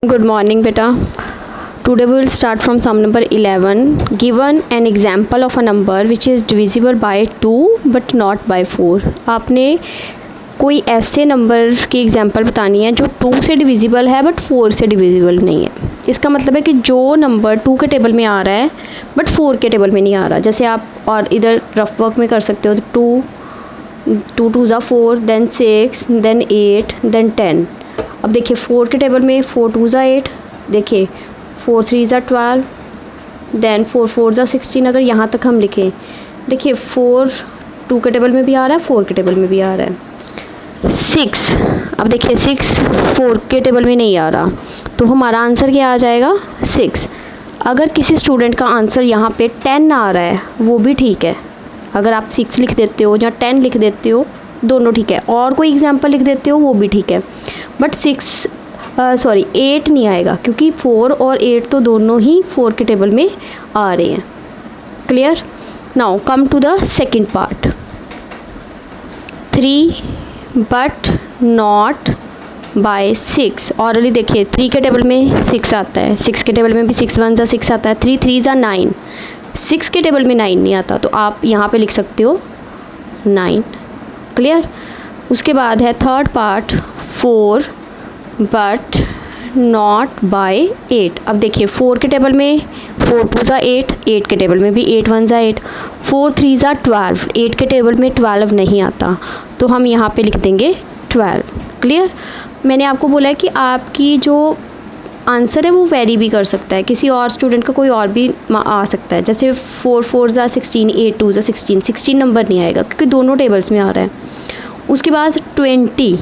Good morning, beta. Today we will start from sum number 11. Given an example of a number which is divisible by 2 but not by 4. आपने कोई ऐसे number की example बतानी है जो 2 से divisible है बट 4 से डिविजिबल नहीं है। इसका मतलब है कि जो नंबर 2 के टेबल में आ रहा है बट 4 के टेबल में नहीं आ रहा। जैसे आप और इधर रफ वर्क में कर सकते हो, तो 2 2 ज़ा 4, देन 6, देन 8, देन 10। अब देखिए 4 के टेबल में 4 2 ज़ा 8, देखिए 4 3 ज़ा 12, देन 4 4 ज़ा 16। अगर यहाँ तक हम लिखें, देखिए 4 2 के टेबल में भी आ रहा है, 4 के टेबल में भी आ रहा है। 6, अब देखिए 6 4 के टेबल में नहीं आ रहा, तो हमारा आंसर क्या आ जाएगा 6। अगर किसी स्टूडेंट का आंसर यहाँ पे 10 आ रहा है वो भी ठीक है। अगर आप 6 लिख देते हो या 10 लिख देते हो, दोनों ठीक है। और कोई एग्जांपल लिख देते हो वो भी ठीक है, बट 8 नहीं आएगा क्योंकि 4 और 8 तो दोनों ही 4 के टेबल में आ रहे हैं। Clear? Now come to the second part. 3 but not by 6। Already देखिए 3 के टेबल में 6 आता है, 6 के टेबल में भी 6 1 ज़ा 6 आता है, 3 3 ज़ा 9। 6 के टेबल में 9 नहीं आता, तो आप यहाँ पे लिख सकते हो 9। क्लियर? उसके बाद है third part, 4 but not by 8। अब देखिए 4 के टेबल में 4 2 ज़ा 8, 8 के टेबल में भी 8 1 ज़ा 8, 4 3 ज़ा 12, 8 के टेबल में 12 नहीं आता, तो हम यहाँ पे लिख देंगे 12। क्लियर? मैंने आपको बोला है कि आपकी जो आंसर है वो वेरी भी कर सकता है, किसी और स्टूडेंट का कोई और भी आ सकता है। जैसे 4 4 ज़ा 16, 8 2 ज़ा 16, 16 नंबर नहीं आएगा क्योंकि दोनों टेबल्स में आ रहा है। उसके बाद 20,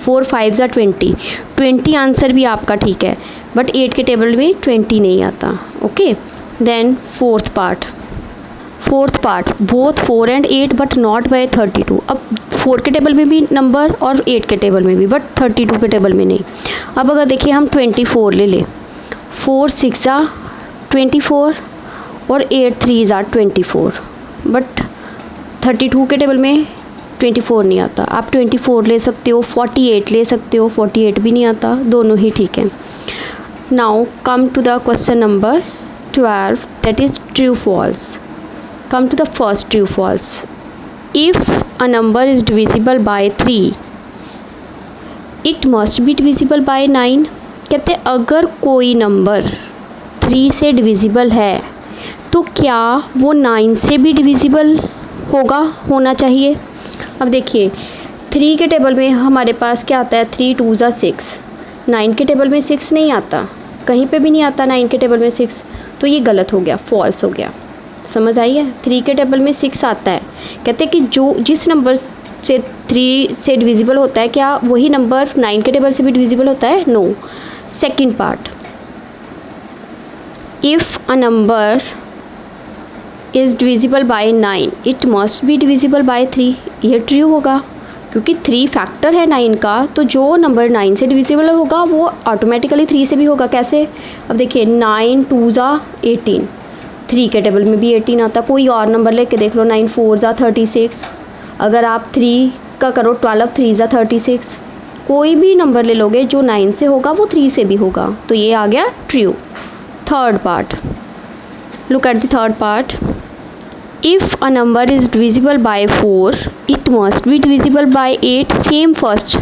4 5 ज़ा 20, 20 आंसर भी आपका ठीक है, बट 8 के टेबल में 20 नहीं आता। Okay, then fourth part, both 4 and 8 but not by 32। अब 4 के टेबल में भी नंबर और 8 के टेबल में भी, बट 32 के टेबल में नहीं। अब अगर देखिए हम 24 ले लें, 4 6 ज़ा 24 और 8 3 ज़ा 24, बट 32 के टेबल में 24 नहीं आता। आप 24 ले सकते हो, 48 ले सकते हो, 48 भी नहीं आता, दोनों ही ठीक है। Now come to the question number 12, that is true false. Come to the first true false. If a number is divisible by 3, it must be divisible by 9. कहते हैं अगर कोई नंबर 3 से डिविजिबल है तो क्या वो 9 से भी डिविजिबल होना चाहिए। अब देखिए 3 के टेबल में हमारे पास क्या आता है, 3 2 ज़ा 6, 9 के टेबल में 6 नहीं आता, कहीं पे भी नहीं आता 9 के टेबल में 6, तो ये गलत हो गया, फॉल्स हो गया। समझ आई है? 3 के टेबल में 6 आता है। कहते हैं कि जिस नंबर से 3 से डिविजिबल होता है, क्या वही नंबर 9 के टेबल से भी डिविजिबल होता है? No. Second part, if a number is divisible by 9, it must be divisible by 3। ये ट्रू होगा क्योंकि 3 फैक्टर है 9 का, तो जो नंबर 9 से डिविजिबल होगा वो ऑटोमेटिकली 3 से भी होगा। कैसे? अब देखिए 9 2 ज़ा 18, 3 के टेबल में भी 18 आता। कोई और नंबर लेके देख लो, 9 4 ज़ा 36। अगर आप 3 का करो 12 3 ज़ा 36, कोई भी नंबर ले लोगे जो 9 से होगा वो 3 से भी होगा, तो ये आ गया true. Third part, look at the third part. If a number is divisible by 4, it must be divisible bye 8। Same first,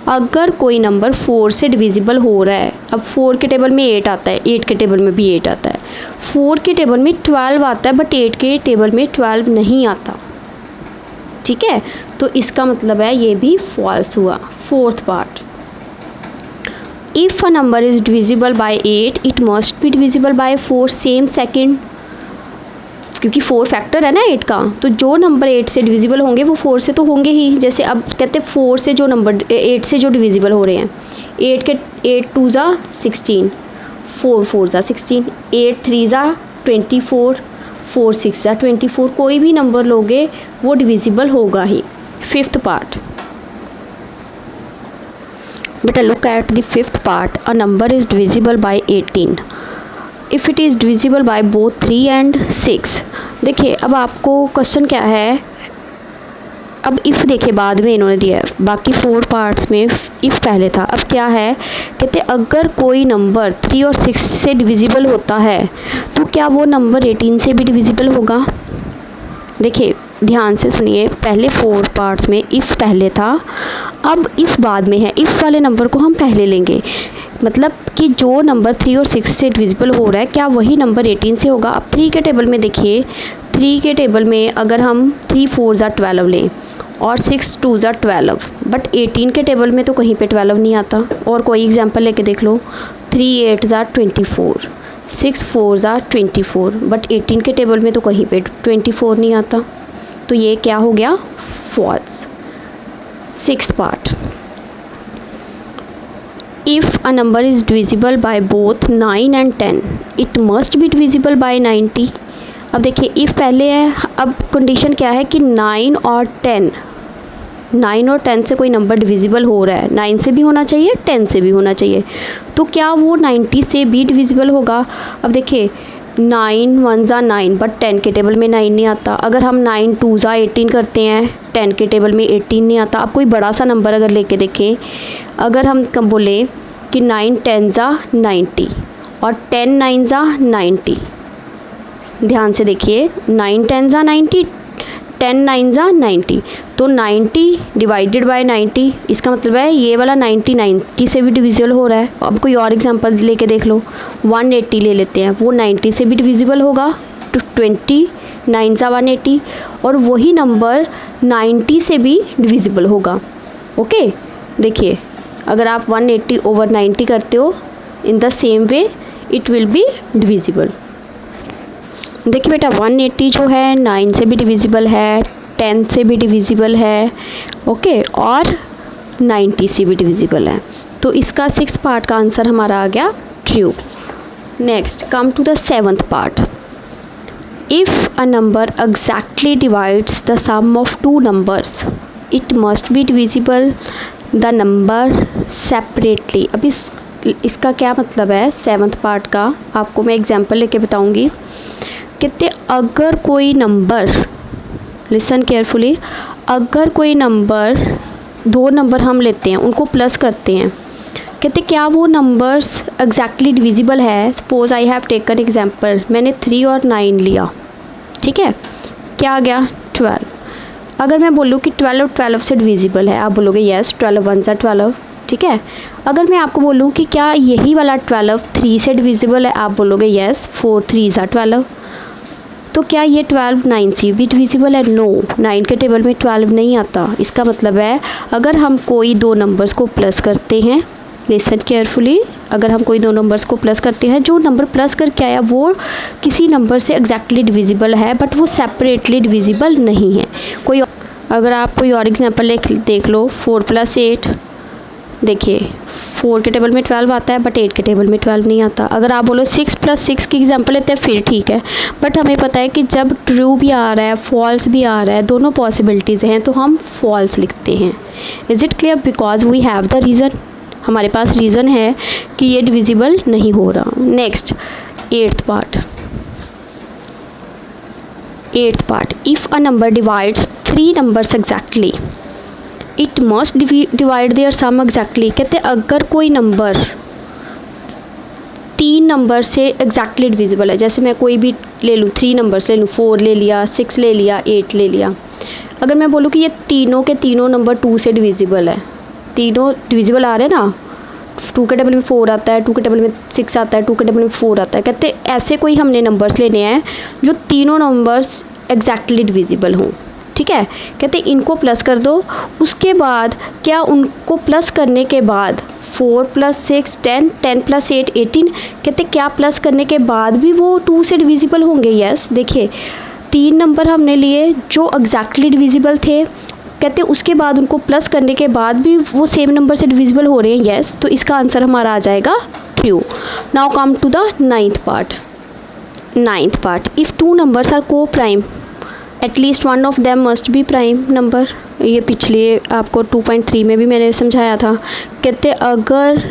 अगर कोई नंबर 4 से डिविजिबल हो रहा है, अब 4 के टेबल में 8 आता है, 8 के टेबल में भी 8 आता है, 4 के टेबल में 12 आता है, बट 8 के टेबल में 12 नहीं आता। ठीक है, तो इसका मतलब है ये भी फॉल्स हुआ। Fourth part, if a number is divisible bye 8, it must be divisible by 4। Same second, क्योंकि 4 फैक्टर है ना 8 का, तो जो नंबर 8 से डिविजिबल होंगे वो 4 से तो होंगे ही। जैसे अब कहते हैं 4 से जो नंबर 8 से जो डिविजिबल हो रहे हैं, 8 2 ज़ा 16, 4 4 ज़ा 16, 8 3 ज़ा 24, 4 6 ज़ा 24, कोई भी नंबर लोगे वो डिविजिबल होगा ही। फिफ्थ पार्ट, बेटा look at the fifth part. A number is divisible bye 18 if it is divisible by both 3 and 6। देखिए अब आपको क्वेश्चन क्या है, अब इफ़ देखिए बाद में इन्होंने दिया है, बाकी 4 पार्ट्स में इफ़ पहले था। अब क्या है, कहते अगर कोई नंबर 3 और 6 से डिविजिबल होता है तो क्या वो नंबर 18 से भी डिविजिबल होगा। देखिए ध्यान से सुनिए, पहले 4 पार्ट्स में इफ़ पहले था, अब इफ़ बाद में है। इफ़ वाले नंबर को हम पहले लेंगे, मतलब कि जो नंबर 3 और 6 से डिविजिबल हो रहा है क्या वही नंबर 18 से होगा। अब 3 के टेबल में देखिए, 3 के टेबल में अगर हम 3 4 ज़ा 12 लें और 6 2 ज़ा 12, बट 18 के टेबल में तो कहीं पे 12 नहीं आता। और कोई एग्जांपल लेके देख लो, 3 8 ज़ा 24, 6 4 ज़ा 24, बट 18 के टेबल में तो कहीं पे 24 नहीं आता। तो ये क्या हो गया, false. 6th part, if a number is divisible by both 9 and 10 it must be divisible by 90। अब देखिए इफ़ पहले है, अब कंडीशन क्या है कि 9 और 10 से कोई नंबर डिविजिबल हो रहा है, 9 से भी होना चाहिए 10 से भी होना चाहिए, तो क्या वो 90 से भी डिविजिबल होगा। अब देखिए 9 1 ज़ा 9, बट 10 के टेबल में 9 नहीं आता। अगर हम 9 2 ज़ा 18 करते हैं, 10 के टेबल में 18 नहीं आता। अब कोई बड़ा सा नंबर अगर लेके देखें, अगर हम कब बोलें कि 9 10 ज़ा 90 और 10 9 ज़ा 90, ध्यान से देखिए, 9 10 ज़ा 90, 10 9 ज़ा 90, तो 90 डिवाइडेड बाय 90, इसका मतलब है ये वाला 90 से भी डिविजिबल हो रहा है। अब कोई और एग्जांपल लेके देख लो, 180 ले लेते हैं, वो 90 से भी डिविजिबल होगा, तो 20 9 ज़ा 180, और वही नंबर 90 से भी डिविजिबल होगा। ओके, देखिए अगर आप 180 ओवर 90 करते हो, in the same way it will be divisible. देखिए बेटा 180 जो है 9 से भी डिविजिबल है, 10 से भी डिविजिबल है, ओके, और 90 से भी डिविजिबल है। तो इसका 6th पार्ट का आंसर हमारा आ गया true. Next come to the 7th part, if a number exactly divides the sum of 2 numbers it must be divisible the number separately. अब इसका क्या मतलब है 7th पार्ट का, आपको मैं एग्जांपल लेके बताऊंगी। कहते अगर कोई नंबर, लिसन केयरफुली, अगर कोई नंबर, 2 नंबर हम लेते हैं, उनको प्लस करते हैं, कहते क्या वो नंबर्स एग्जैक्टली डिविजिबल है। Suppose I have taken example, मैंने 3 और 9 लिया, ठीक है, क्या आ गया 12। अगर मैं बोलूँ कि 12 और 12 से डिविजिबल है, आप बोलोगे येस, 12 1 ज़ा 12, ठीक है। अगर मैं आपको बोलूँ कि क्या यही वाला 12 3 से डिविजिबल है, आप बोलोगे येस, 4 3 ज़ा 12। तो क्या ये 12 9 से भी डिविजिबल है? नो, 9 के टेबल में 12 नहीं आता। इसका मतलब है अगर हम कोई 2 नंबर्स को प्लस करते हैं, लिसन केयरफुली, अगर हम कोई 2 नंबर्स को प्लस करते हैं, जो नंबर प्लस करके आया वो किसी नंबर से एग्जैक्टली डिविजिबल है, बट वो सेपरेटली डिविजिबल नहीं है। कोई अगर आप कोई और एग्जांपल देख लो, 4 + 8, देखिए 4 के टेबल में 12 आता है, बट 8 के टेबल में 12 नहीं आता। अगर आप बोलो 6 + 6 की एग्जांपल लेते हैं, फिर ठीक है, बट हमें पता है कि जब ट्रू भी आ रहा है, फॉल्स भी आ रहा है, दोनों पॉसिबिलिटीज़ हैं, तो हम फॉल्स लिखते हैं। Is it clear? Because we have the reason, हमारे पास रीज़न है कि ये डिविजिबल नहीं हो रहा। Next 8th part, if a number divides 3 numbers exactly it must divide their sum exactly. कहते अगर कोई नंबर 3 नंबर से एग्जैक्टली डिविजिबल है, जैसे मैं कोई भी ले लूँ, 3 नंबर्स ले लूँ, 4 ले लिया, 6 ले लिया, 8 ले लिया। अगर मैं बोलूँ कि ये तीनों के तीनों नंबर 2 से डिविजिबल है, तीनों डिविजिबल आ रहे हैं ना, 2 के टेबल में 4 आता है, 2 के टेबल में 6 आता है, 2 के टेबल में 4 आता है। कहते ऐसे कोई हमने नंबर्स लेने हैं जो तीनों नंबर्स एग्जैक्टली डिविजिबल हों, ठीक है। कहते इनको प्लस कर दो, उसके बाद क्या उनको प्लस करने के बाद 4 + 6 10, 10 + 8 18, कहते क्या प्लस करने के बाद भी वो 2 से डिविजिबल होंगे? यस। देखिए 3 नंबर हमने लिए जो एग्जैक्टली डिविजिबल थे, कहते उसके बाद उनको प्लस करने के बाद भी वो सेम नंबर से डिविजिबल हो रहे हैं। यस, तो इसका आंसर हमारा आ जाएगा true. Now come to the 9th part, if 2 numbers are coprime at least one of them must be prime number. ये पिछले आपको 2.3 में भी मैंने समझाया था। कहते अगर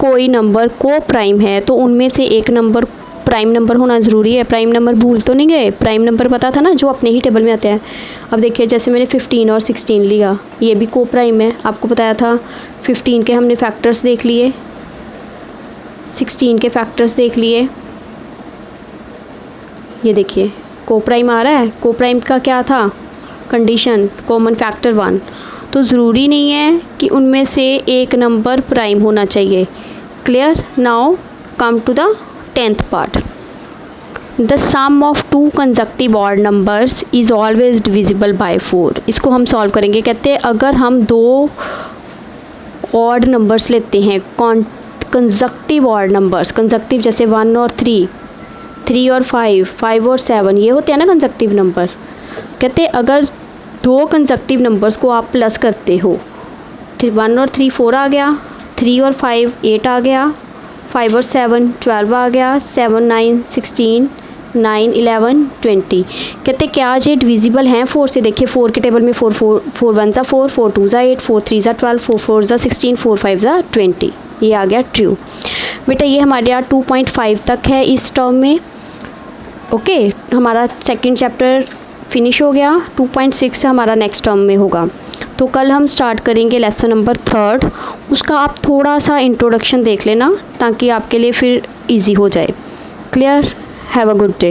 कोई नंबर को प्राइम है तो उनमें से एक नंबर प्राइम नंबर होना ज़रूरी है। प्राइम नंबर भूल तो नहीं गए? प्राइम नंबर पता था ना, जो अपने ही टेबल में आते हैं। अब देखिए जैसे मैंने 15 और 16 लिया, ये भी को प्राइम है, आपको बताया था। 15 के हमने फैक्टर्स देख लिए, 16 के फैक्टर्स देख लिए। ये देखिए को प्राइम आ रहा है। को प्राइम का क्या था कंडीशन, कॉमन फैक्टर 1। तो ज़रूरी नहीं है कि उनमें से एक नंबर प्राइम होना चाहिए। Clear. Now come to the 10th part. The sum of 2 consecutive odd numbers is always divisible by 4। इसको हम सॉल्व करेंगे। कहते हैं अगर हम 2 ऑड नंबर्स लेते हैं, कंसेक्टिव ऑड नंबर्स, कंसेक्टिव जैसे 1 और 3, 3 और 5, 5 और 7, ये होते हैं ना कंसेक्टिव नंबर। कहते हैं अगर 2 कंसेक्टिव नंबर्स को आप प्लस करते हो, 1 और 3 4 आ गया, 3 और 5 8 आ गया, 5 और 7 12 आ गया, 7 9 16, 9 11 20। कहते क्या ये डिविजिबल हैं 4 से। देखिए 4 के टेबल में 4 1 ज़ा 4, 4 2 ज़ा 8, 4 3 ज़ा 12, 4 4 ज़ा 16, 4 5 ज़ा 20। ये आ गया ट्रू। बेटा ये हमारे यहाँ 2.5 तक है इस टर्म में। ओके, हमारा सेकंड चैप्टर फिनिश हो गया। 2.6 से हमारा नेक्स्ट टर्म में होगा। तो कल हम स्टार्ट करेंगे लेसन नंबर 3। उसका आप थोड़ा सा इंट्रोडक्शन देख लेना ताकि आपके लिए फिर इजी हो जाए। Clear. Have a good day.